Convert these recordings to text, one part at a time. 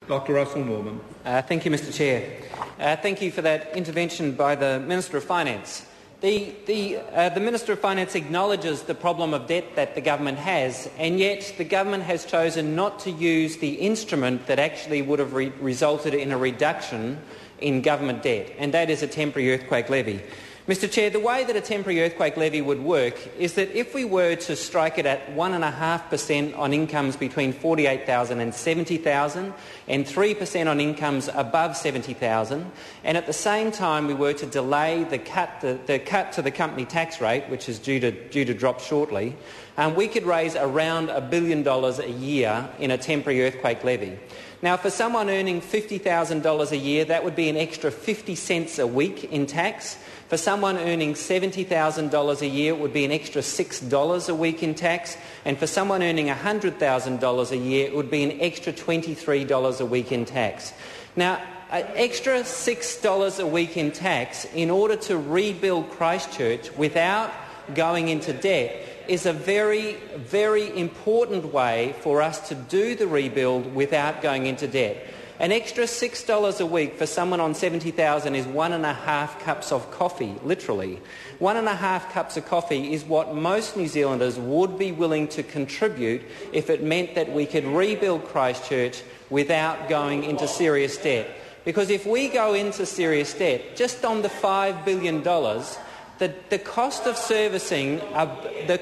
Dr Russell-Norman. Thank you, Mr Chair. Thank you for that intervention by the Minister of Finance. The Minister of Finance acknowledges the problem of debt that the government has, and yet the government has chosen not to use the instrument that actually would have resulted in a reduction in government debt, and that is a temporary earthquake levy. Mr Chair, the way that a temporary earthquake levy would work is that if we were to strike it at 1.5% on incomes between $48,000 and $70,000 and 3% on incomes above $70,000, and at the same time we were to delay the cut to the company tax rate, which is due to drop shortly, we could raise around $1 billion a year in a temporary earthquake levy. Now, for someone earning $50,000 a year, that would be an extra 50 cents a week in tax. For someone earning $70,000 a year, it would be an extra $6 a week in tax. And for someone earning $100,000 a year, it would be an extra $23 a week in tax. Now, an extra $6 a week in tax in order to rebuild Christchurch without going into debt is a very, very important way for us to do the rebuild without going into debt. An extra $6 a week for someone on $70,000 is 1.5 cups of coffee, literally. 1.5 cups of coffee is what most New Zealanders would be willing to contribute if it meant that we could rebuild Christchurch without going into serious debt. Because if we go into serious debt, just on the $5 billion, the cost of servicing a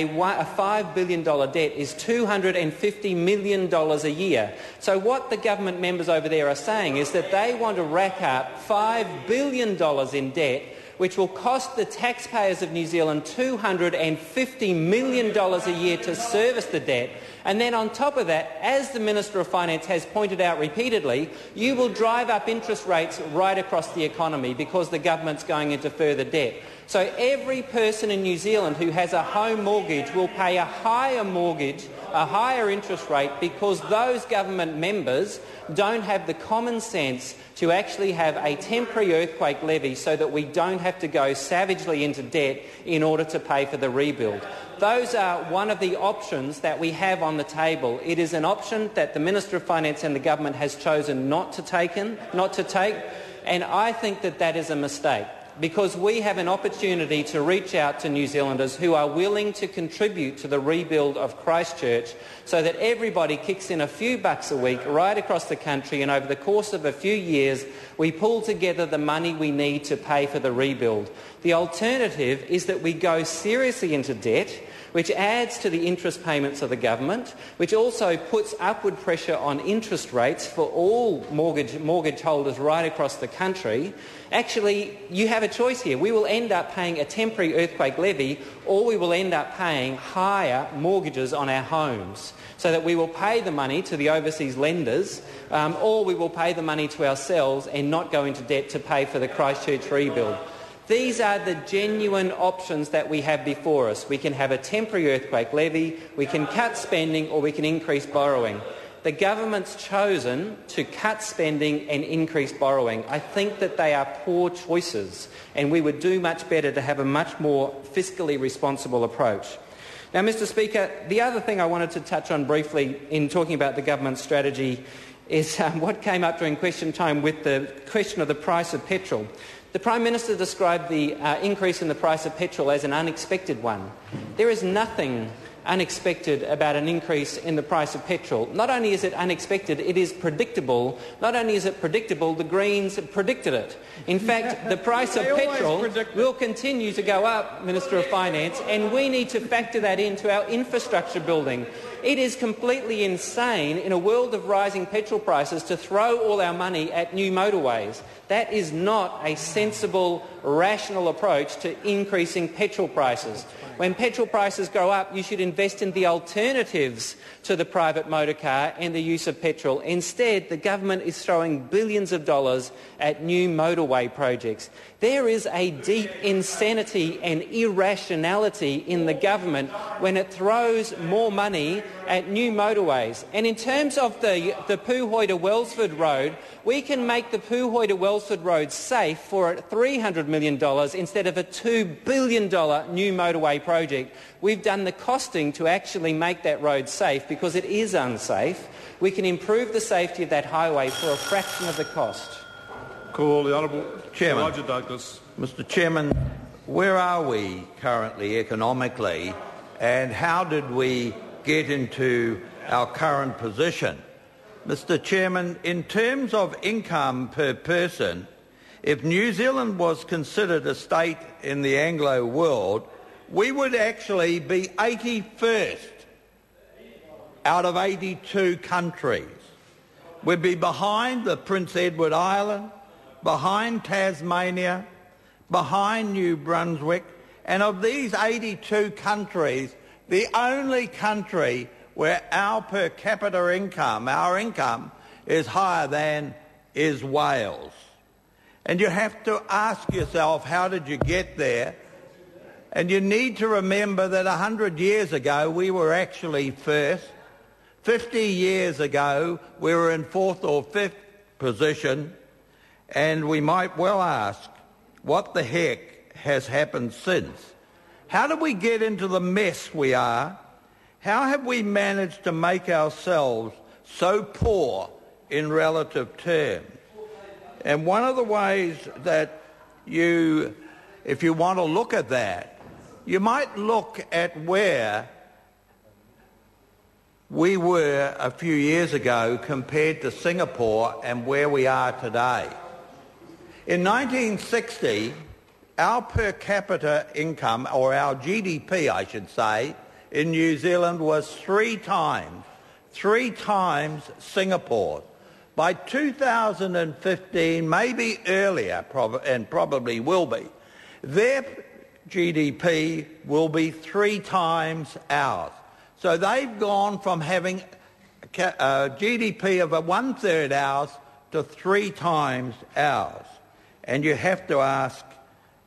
$5 billion debt is $250 million a year. So what the government members over there are saying is that they want to rack up $5 billion in debt, which will cost the taxpayers of New Zealand $250 million a year to service the debt. And then on top of that, as the Minister of Finance has pointed out repeatedly, you will drive up interest rates right across the economy because the government's going into further debt. So every person in New Zealand who has a home mortgage will pay a higher mortgage, a higher interest rate, because those government members don't have the common sense to actually have a temporary earthquake levy so that we don't have to go savagely into debt in order to pay for the rebuild. Those are one of the options that we have on the table. It is an option that the Minister of Finance and the government has chosen not to take, and I think that that is a mistake, because we have an opportunity to reach out to New Zealanders who are willing to contribute to the rebuild of Christchurch so that everybody kicks in a few bucks a week right across the country, and over the course of a few years we pull together the money we need to pay for the rebuild. The alternative is that we go seriously into debt, which adds to the interest payments of the government, which also puts upward pressure on interest rates for all mortgage holders right across the country. Actually, you have a choice here. We will end up paying a temporary earthquake levy, or we will end up paying higher mortgages on our homes, so that we will pay the money to the overseas lenders, or we will pay the money to ourselves and not go into debt to pay for the Christchurch rebuild. These are the genuine options that we have before us. We can have a temporary earthquake levy, we can cut spending, or we can increase borrowing. The government's chosen to cut spending and increase borrowing. I think that they are poor choices, and we would do much better to have a much more fiscally responsible approach. Now, Mr Speaker, the other thing I wanted to touch on briefly in talking about the government's strategy is what came up during question time with the question of the price of petrol. The Prime Minister described the increase in the price of petrol as an unexpected one. There is nothing unexpected about an increase in the price of petrol. Not only is it unexpected, it is predictable. Not only is it predictable, the Greens predicted it. In fact, the price of petrol will continue to go up, Minister of Finance, and we need to factor that into our infrastructure building. It is completely insane in a world of rising petrol prices to throw all our money at new motorways. That is not a sensible, rational approach to increasing petrol prices. When petrol prices go up, you should invest in the alternatives to the private motor car and the use of petrol. Instead, the government is throwing billions of dollars at new motorway projects. There is a deep insanity and irrationality in the government when it throws more money at new motorways. And in terms of the Puhoi to Wellsford Road, we can make the Puhoi to Wellsford Road safe for $300 million instead of a $2 billion new motorway project. We've done the costing to actually make that road safe because it is unsafe. we can improve the safety of that highway for a fraction of the cost. Call the Honourable Chairman. Roger Douglas. Mr. Chairman, where are we currently economically, and how did we get into our current position? Mr. Chairman, in terms of income per person, if New Zealand was considered a state in the Anglo world, we would actually be 81st out of 82 countries. We'd be behind the Prince Edward Island, behind Tasmania, behind New Brunswick, and of these 82 countries, the only country where our per capita income, our income, is higher than is Wales. And you have to ask yourself, how did you get there? And you need to remember that 100 years ago we were actually first. 50 years ago we were in fourth or fifth position. And we might well ask, what the heck has happened since? How did we get into the mess we are? How have we managed to make ourselves so poor in relative terms? And one of the ways that if you want to look at that, you might look at where we were a few years ago compared to Singapore and where we are today. In 1960, our per capita income, or our GDP I should say, in New Zealand was three times Singapore. By 2015, maybe earlier, and probably will be, their GDP will be 3 times ours. So they've gone from having a GDP of 1/3 ours to 3 times ours. And you have to ask,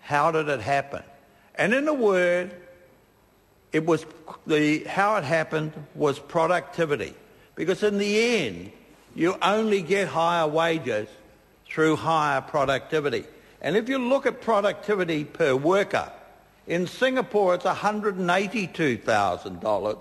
how did it happen? And in a word, how it happened was productivity. Because in the end, you only get higher wages through higher productivity. And if you look at productivity per worker, in Singapore it's $182,000.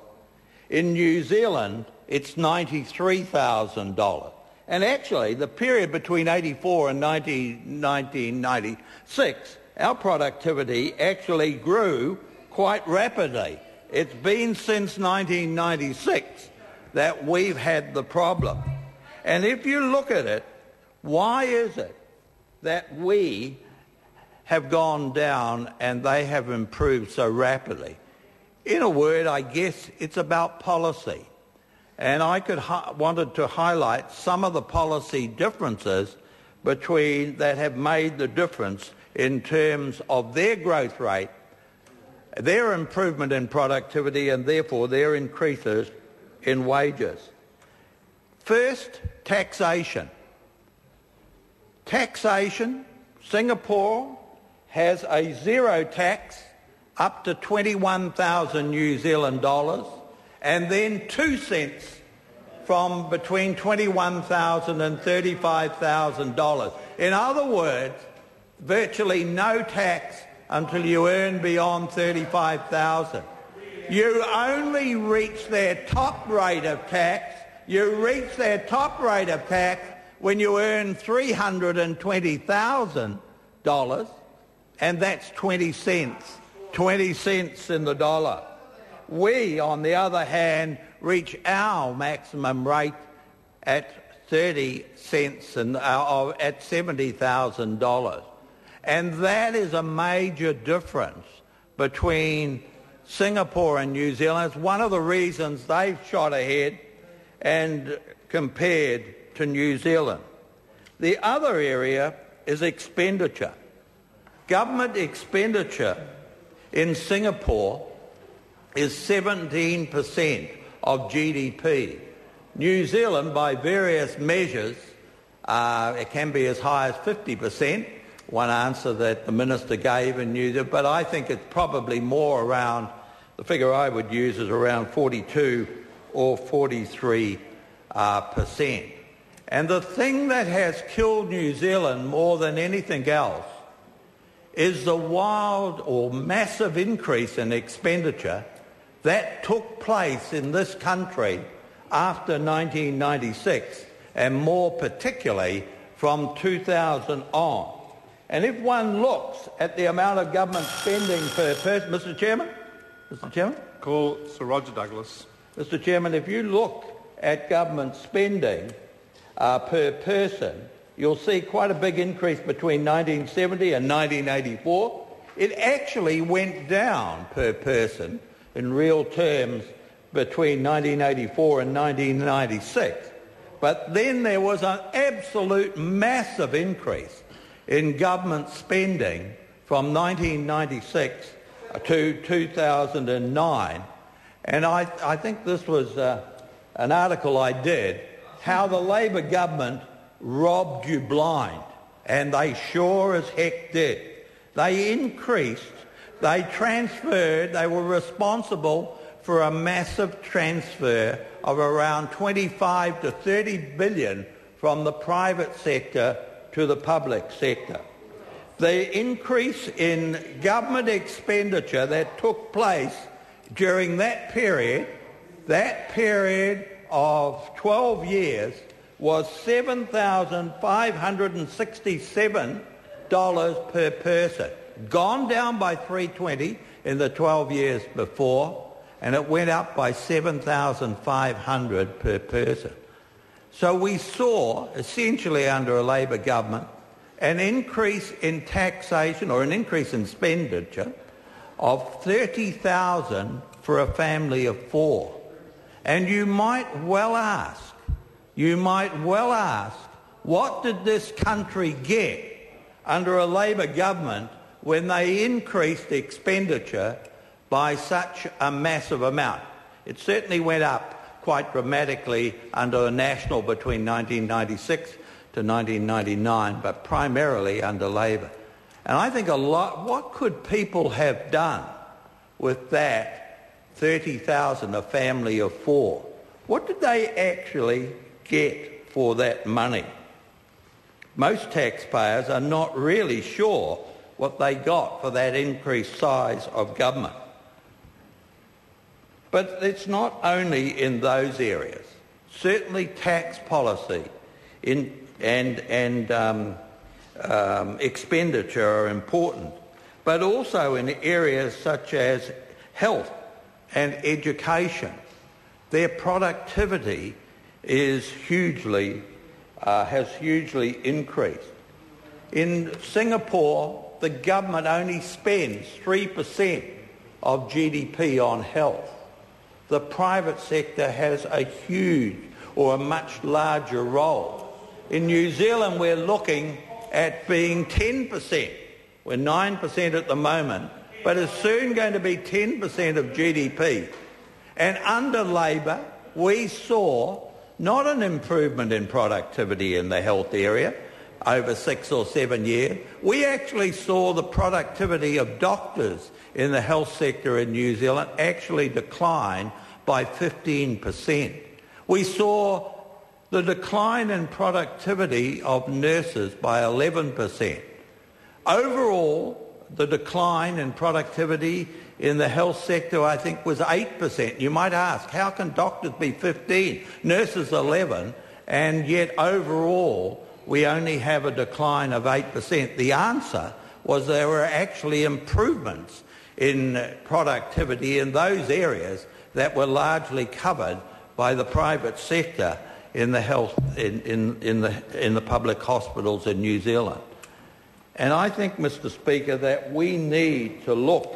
In New Zealand it's $93,000. And actually, the period between 1984 and 1996, our productivity actually grew quite rapidly. It's been since 1996 that we've had the problem. And if you look at it, why is it that we have gone down and they have improved so rapidly? In a word, I guess it's about policy. And I wanted to highlight some of the policy differences that have made the difference in terms of their growth rate, their improvement in productivity, and therefore their increases in wages. First, taxation. Taxation, Singapore has a zero tax up to 21,000 New Zealand dollars, and then 2 cents from between $21,000 and $35,000. In other words, virtually no tax until you earn beyond $35,000. You only reach their top rate of tax. You reach their top rate of tax when you earn $320,000, and that's 20 cents. 20 cents in the dollar. We, on the other hand, reach our maximum rate at 30 cents and at $70,000. And that is a major difference between Singapore and New Zealand. It's one of the reasons they've shot ahead and compared to New Zealand. The other area is expenditure. Government expenditure in Singapore is 17% of GDP. New Zealand, by various measures, it can be as high as 50%, one answer that the Minister gave in New Zealand, but I think it's probably more around, the figure I would use is around 42 or 43%. And the thing that has killed New Zealand more than anything else is the wild or massive increase in expenditure that took place in this country after 1996, and more particularly from 2000 on. And if one looks at the amount of government spending per person... Mr Chairman? Call Sir Roger Douglas. Mr Chairman, if you look at government spending per person, you'll see quite a big increase between 1970 and 1984. It actually went down per person in real terms between 1984 and 1996. But then there was an absolute massive increase in government spending from 1996 to 2009. And I think this was an article I did, how the Labor government robbed you blind. And they sure as heck did. They increased, they transferred, they were responsible for a massive transfer of around 25 to 30 billion from the private sector to the public sector. The increase in government expenditure that took place during that period of 12 years, was $7,567 per person, gone down by $320 in the 12 years before, and it went up by $7,500 per person. So we saw, essentially under a Labor government, an increase in taxation or an increase in expenditure of $30,000 for a family of four. And you might well ask, what did this country get under a Labor government when they increased expenditure by such a massive amount? It certainly went up quite dramatically under the National between 1996 to 1999, but primarily under Labor. And I think what could people have done with that 30,000, a family of four? What did they actually get for that money? Most taxpayers are not really sure what they got for that increased size of government. But it's not only in those areas. Certainly tax policy and expenditure are important, but also in areas such as health and education. Their productivity is has hugely increased. In Singapore, the government only spends 3% of GDP on health. The private sector has a huge or a much larger role. In New Zealand, we're looking at being 10%. We're 9% at the moment, but it's soon going to be 10% of GDP. And under Labor, we saw not an improvement in productivity in the health area over 6 or 7 years. We actually saw the productivity of doctors in the health sector in New Zealand actually decline by 15%. We saw the decline in productivity of nurses by 11%. Overall, the decline in productivity in the health sector, I think, was 8%. You might ask, how can doctors be 15, nurses 11, and yet overall we only have a decline of 8%? The answer was there were actually improvements in productivity in those areas that were largely covered by the private sector in the health in the public hospitals in New Zealand. And I think, Mr. Speaker, that we need to look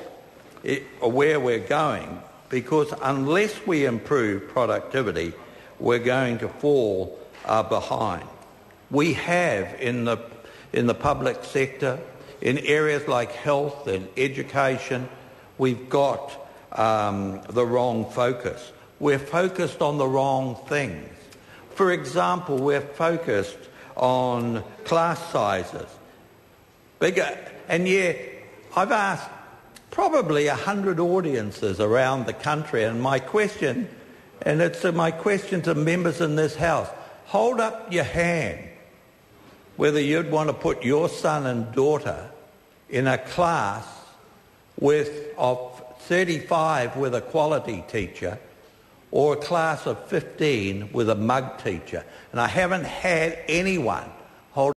at where we're going, because unless we improve productivity, we're going to fall behind. We have in the public sector, in areas like health and education, we've got the wrong focus. We're focused on the wrong things. For example, we're focused on class sizes, bigger, and yet I've asked probably 100 audiences around the country, and my question, and it's my question to members in this House, hold up your hand whether you'd want to put your son and daughter in a class of 35 with a quality teacher, or a class of 15 with a mug teacher. And I haven't had anyone